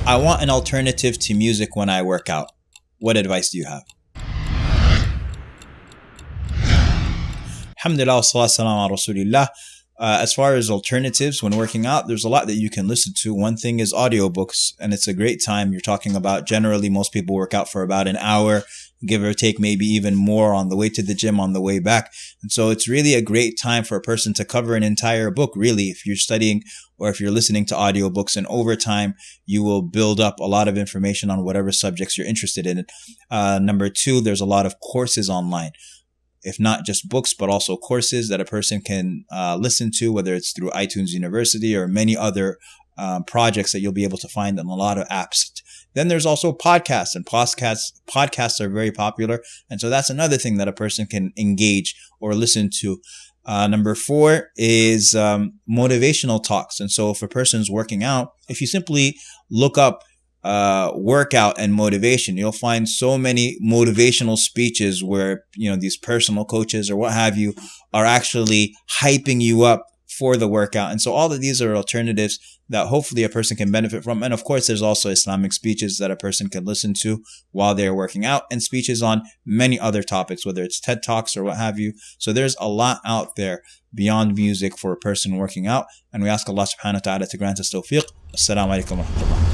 I want an alternative to music when I work out. What advice do you have? Alhamdulillah, wassalatu wassalamu ala rasulillah. As far as alternatives when working out, there's a lot that you can listen to. One thing is audiobooks, and it's a great time. You're talking about, generally, most people work out for about an hour, give or take, maybe even more on the way to the gym, on the way back. And so it's really a great time for a person to cover an entire book, really, if you're studying or if you're listening to audiobooks. And over time, you will build up a lot of information on whatever subjects you're interested in. Number two, there's a lot of courses online. If not just books, but also courses that a person can listen to, whether it's through iTunes University or many other projects that you'll be able to find on a lot of apps. Then there's also podcasts, and podcasts are very popular. And so that's another thing that a person can engage or listen to. Number four is motivational talks. And so if a person's working out, if you simply look up workout and motivation, you'll find so many motivational speeches where, these personal coaches or what have you are actually hyping you up for the workout. And so all of these are alternatives that hopefully a person can benefit from. And of course, there's also Islamic speeches that a person can listen to while they're working out, and speeches on many other topics, whether it's TED Talks or what have you. So there's a lot out there beyond music for a person working out. And we ask Allah subhanahu wa ta'ala to grant us tawfiq. Assalamu alaikum wa rahmatullah.